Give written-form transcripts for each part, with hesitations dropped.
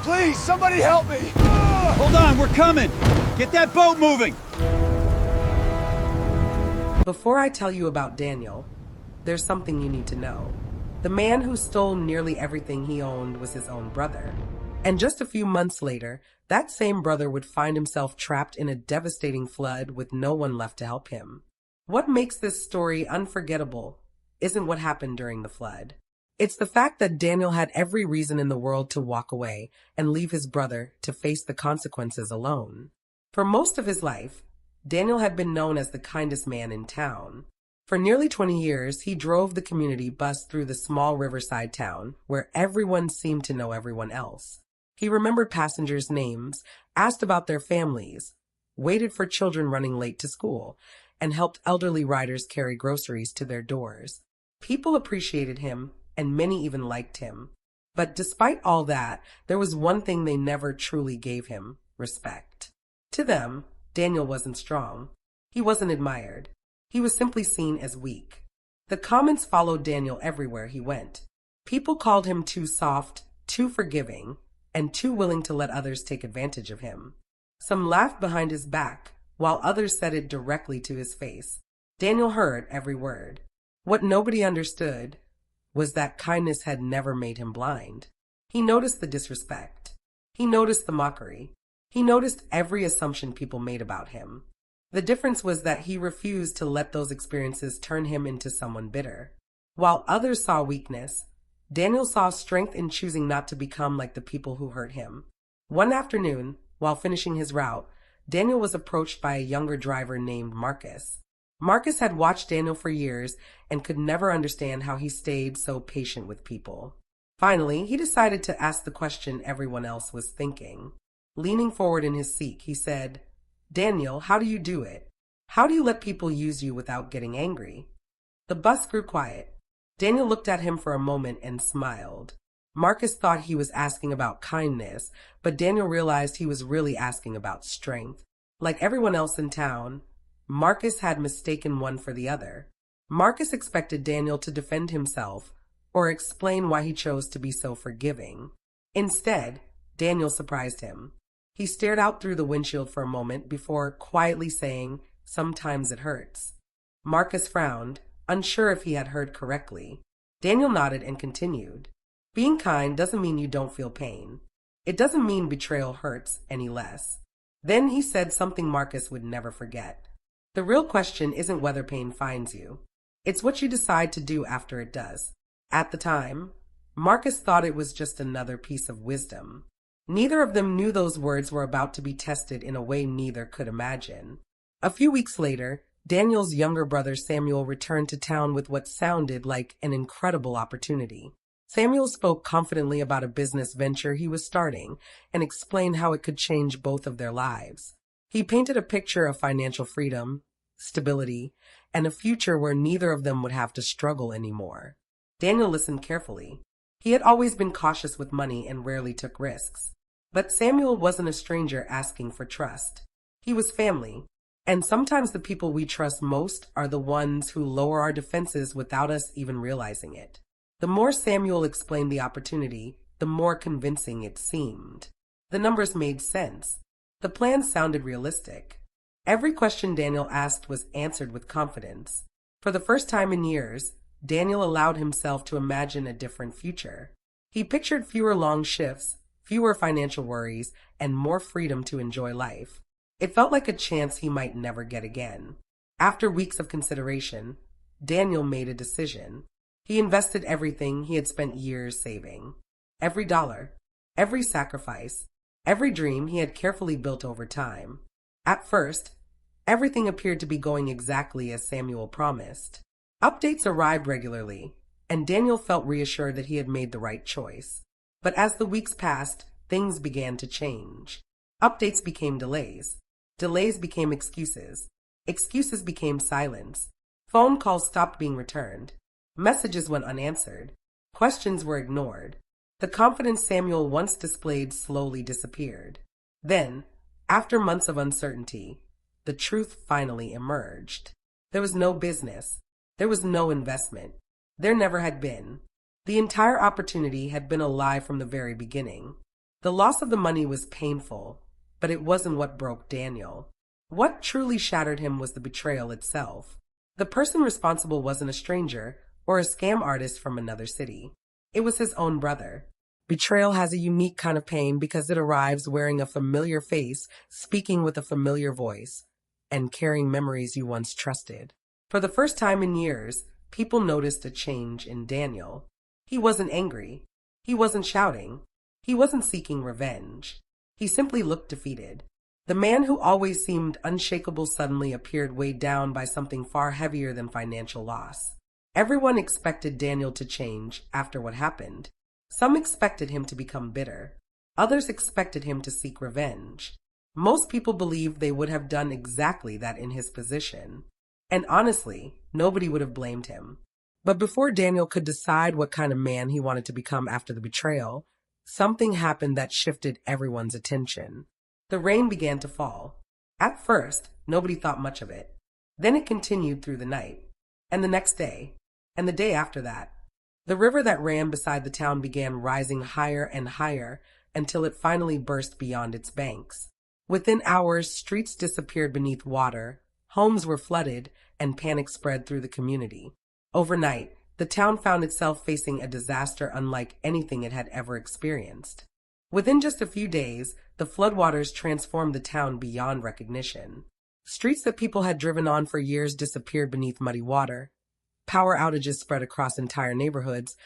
Please, somebody help me! Hold on, we're coming! Get that boat moving! Before I tell you about Daniel, there's something you need to know. The man who stole nearly everything he owned was his own brother. And just a few months later, that same brother would find himself trapped in a devastating flood with no one left to help him. What makes this story unforgettable isn't what happened during the flood. It's the fact that Daniel had every reason in the world to walk away and leave his brother to face the consequences alone. For most of his life, Daniel had been known as the kindest man in town. For nearly 20 years, he drove the community bus through the small riverside town where everyone seemed to know everyone else. He remembered passengers' names, asked about their families, waited for children running late to school, and helped elderly riders carry groceries to their doors. People appreciated him, and many even liked him. But despite all that, there was one thing they never truly gave him: respect. To them, Daniel wasn't strong. He wasn't admired. He was simply seen as weak. The comments followed Daniel everywhere he went. People called him too soft, too forgiving, and too willing to let others take advantage of him. Some laughed behind his back, while others said it directly to his face. Daniel heard every word. What nobody understood was that kindness had never made him blind. He noticed the disrespect. He noticed the mockery. He noticed every assumption people made about him. The difference was that he refused to let those experiences turn him into someone bitter. While others saw weakness, Daniel saw strength in choosing not to become like the people who hurt him. One afternoon, while finishing his route, Daniel was approached by a younger driver named Marcus. Marcus had watched Daniel for years and could never understand how he stayed so patient with people. Finally, he decided to ask the question everyone else was thinking. Leaning forward in his seat, he said, "Daniel, how do you do it? How do you let people use you without getting angry?" The bus grew quiet. Daniel looked at him for a moment and smiled. Marcus thought he was asking about kindness, but Daniel realized he was really asking about strength. Like everyone else in town, Marcus had mistaken one for the other. Marcus expected Daniel to defend himself or explain why he chose to be so forgiving. Instead, Daniel surprised him. He stared out through the windshield for a moment before quietly saying, "Sometimes it hurts." Marcus frowned, unsure if he had heard correctly. Daniel nodded and continued. "Being kind doesn't mean you don't feel pain. It doesn't mean betrayal hurts any less." Then he said something Marcus would never forget. "The real question isn't whether pain finds you. It's what you decide to do after it does." At the time, Marcus thought it was just another piece of wisdom. Neither of them knew those words were about to be tested in a way neither could imagine. A few weeks later, Daniel's younger brother Samuel returned to town with what sounded like an incredible opportunity. Samuel spoke confidently about a business venture he was starting and explained how it could change both of their lives. He painted a picture of financial freedom, stability, and a future where neither of them would have to struggle anymore. Daniel listened carefully. He had always been cautious with money and rarely took risks. But Samuel wasn't a stranger asking for trust. He was family, and sometimes the people we trust most are the ones who lower our defenses without us even realizing it. The more Samuel explained the opportunity, the more convincing it seemed. The numbers made sense. The plan sounded realistic. Every question Daniel asked was answered with confidence. For the first time in years, Daniel allowed himself to imagine a different future. He pictured fewer long shifts, fewer financial worries, and more freedom to enjoy life. It felt like a chance he might never get again. After weeks of consideration, Daniel made a decision. He invested everything he had spent years saving. Every dollar, every sacrifice, every dream he had carefully built over time. At first, everything appeared to be going exactly as Samuel promised. Updates arrived regularly, and Daniel felt reassured that he had made the right choice. But as the weeks passed, things began to change. Updates became delays. Delays became excuses. Excuses became silence. Phone calls stopped being returned. Messages went unanswered. Questions were ignored. The confidence Samuel once displayed slowly disappeared. Then, after months of uncertainty, the truth finally emerged. There was no business. There was no investment. There never had been. The entire opportunity had been a lie from the very beginning. The loss of the money was painful, but it wasn't what broke Daniel. What truly shattered him was the betrayal itself. The person responsible wasn't a stranger or a scam artist from another city. It was his own brother. Betrayal has a unique kind of pain because it arrives wearing a familiar face, speaking with a familiar voice, and carrying memories you once trusted. For the first time in years, people noticed a change in Daniel. He wasn't angry. He wasn't shouting. He wasn't seeking revenge. He simply looked defeated. The man who always seemed unshakable suddenly appeared weighed down by something far heavier than financial loss. Everyone expected Daniel to change after what happened. Some expected him to become bitter. Others expected him to seek revenge. Most people believed they would have done exactly that in his position. And honestly, nobody would have blamed him. But before Daniel could decide what kind of man he wanted to become after the betrayal, something happened that shifted everyone's attention. The rain began to fall. At first, nobody thought much of it. Then it continued through the night, and the next day, and the day after that. The river that ran beside the town began rising higher and higher until it finally burst beyond its banks. Within hours, streets disappeared beneath water, homes were flooded, and panic spread through the community. Overnight, the town found itself facing a disaster unlike anything it had ever experienced. Within just a few days, the floodwaters transformed the town beyond recognition. Streets that people had driven on for years disappeared beneath muddy water. Power outages spread across entire neighborhoods.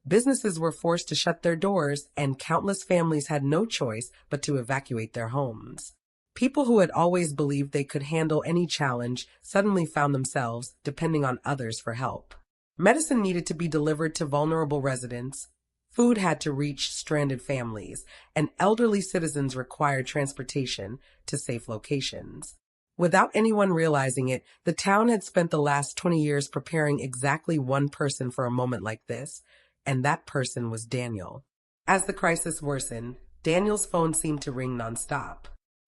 Businesses were forced to shut their doors, and countless families had no choice but to evacuate their homes. People who had always believed they could handle any challenge suddenly found themselves depending on others for help. Medicine needed to be delivered to vulnerable residents. Food had to reach stranded families, and elderly citizens required transportation to safe locations. Without anyone realizing it, the town had spent the last 20 years preparing exactly one person for a moment like this, and that person was Daniel. As the crisis worsened, Daniel's phone seemed to ring nonstop.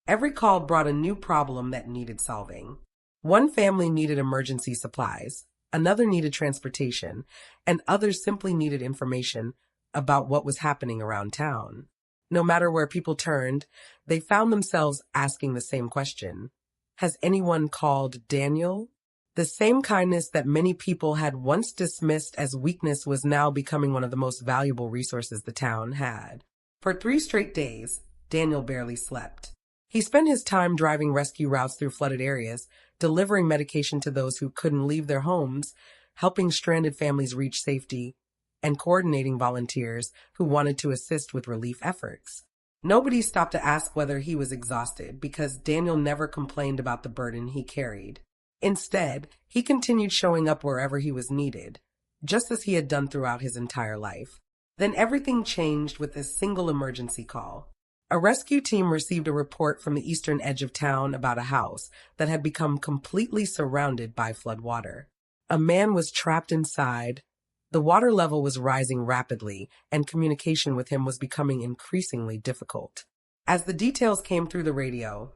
Every call brought a new problem that needed solving. One family needed emergency supplies, another needed transportation, and others simply needed information about what was happening around town. No matter where people turned, they found themselves asking the same question. Has anyone called Daniel? The same kindness that many people had once dismissed as weakness was now becoming one of the most valuable resources the town had. For 3 straight days, Daniel barely slept. He spent his time driving rescue routes through flooded areas, delivering medication to those who couldn't leave their homes, helping stranded families reach safety, and coordinating volunteers who wanted to assist with relief efforts. Nobody stopped to ask whether he was exhausted because Daniel never complained about the burden he carried. Instead, he continued showing up wherever he was needed, just as he had done throughout his entire life. Then everything changed with a single emergency call. A rescue team received a report from the eastern edge of town about a house that had become completely surrounded by floodwater. A man was trapped inside. The water level was rising rapidly, and communication with him was becoming increasingly difficult. As the details came through the radio,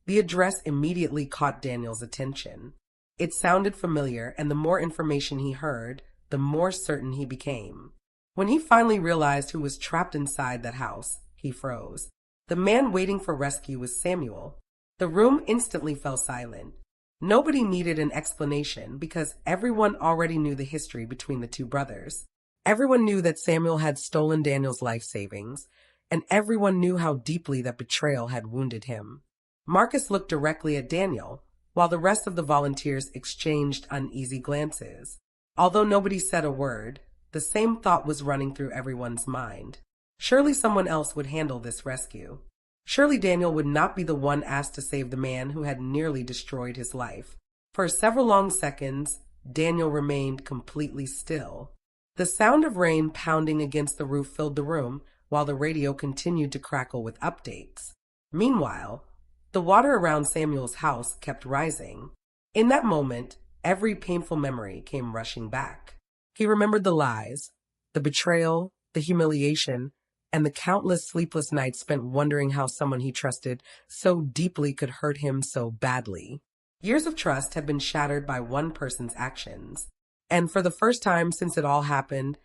the address immediately caught Daniel's attention. It sounded familiar, and the more information he heard, the more certain he became. When he finally realized who was trapped inside that house, he froze. The man waiting for rescue was Samuel. The room instantly fell silent. Nobody needed an explanation because everyone already knew the history between the two brothers. Everyone knew that Samuel had stolen Daniel's life savings, and everyone knew how deeply that betrayal had wounded him. Marcus looked directly at Daniel, while the rest of the volunteers exchanged uneasy glances. Although nobody said a word, the same thought was running through everyone's mind. Surely someone else would handle this rescue. Surely Daniel would not be the one asked to save the man who had nearly destroyed his life. For several long seconds, Daniel remained completely still. The sound of rain pounding against the roof filled the room, while the radio continued to crackle with updates. Meanwhile, the water around Samuel's house kept rising. In that moment, every painful memory came rushing back. He remembered the lies, the betrayal, the humiliation, and the countless sleepless nights spent wondering how someone he trusted so deeply could hurt him so badly. Years of trust had been shattered by one person's actions. And for the first time since it all happened,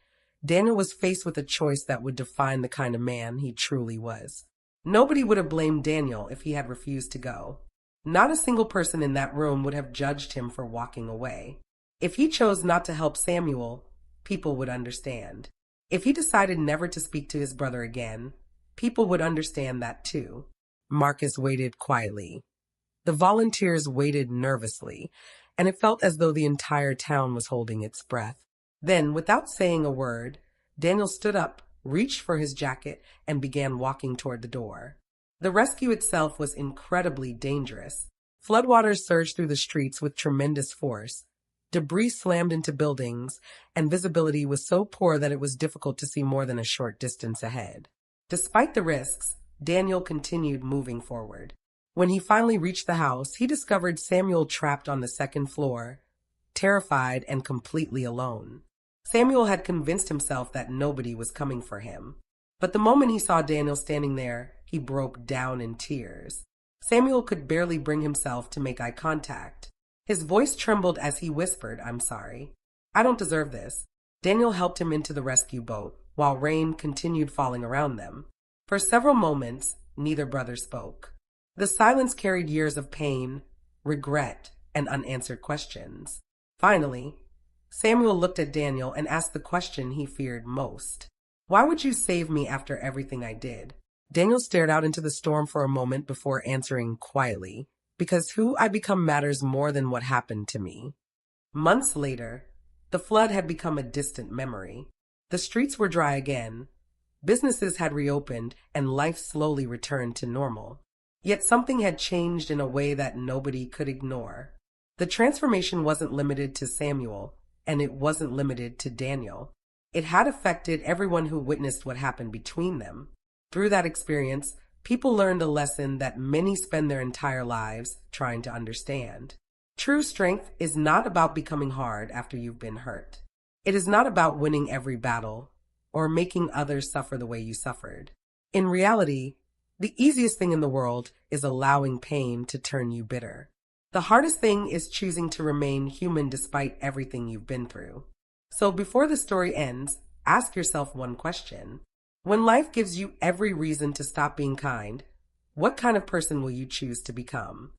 Daniel was faced with a choice that would define the kind of man he truly was. Nobody would have blamed Daniel if he had refused to go. Not a single person in that room would have judged him for walking away. If he chose not to help Samuel, people would understand. If he decided never to speak to his brother again, people would understand that too. Marcus waited quietly. The volunteers waited nervously, and it felt as though the entire town was holding its breath. Then, without saying a word, Daniel stood up, reached for his jacket, and began walking toward the door. The rescue itself was incredibly dangerous. Floodwaters surged through the streets with tremendous force. Debris slammed into buildings, and visibility was so poor that it was difficult to see more than a short distance ahead. Despite the risks, Daniel continued moving forward. When he finally reached the house, he discovered Samuel trapped on the second floor, terrified and completely alone. Samuel had convinced himself that nobody was coming for him. But the moment he saw Daniel standing there, he broke down in tears. Samuel could barely bring himself to make eye contact. His voice trembled as he whispered, "I'm sorry. I don't deserve this." Daniel helped him into the rescue boat, while rain continued falling around them. For several moments, neither brother spoke. The silence carried years of pain, regret, and unanswered questions. Finally, Samuel looked at Daniel and asked the question he feared most. "Why would you save me after everything I did?" Daniel stared out into the storm for a moment before answering quietly, "Because who I become matters more than what happened to me." Months later, the flood had become a distant memory. The streets were dry again, businesses had reopened, and life slowly returned to normal. Yet something had changed in a way that nobody could ignore. The transformation wasn't limited to Samuel, and it wasn't limited to Daniel. It had affected everyone who witnessed what happened between them. Through that experience, people learned a lesson that many spend their entire lives trying to understand. True strength is not about becoming hard after you've been hurt. It is not about winning every battle or making others suffer the way you suffered. In reality, the easiest thing in the world is allowing pain to turn you bitter. The hardest thing is choosing to remain human despite everything you've been through. So before the story ends, ask yourself one question. When life gives you every reason to stop being kind, what kind of person will you choose to become?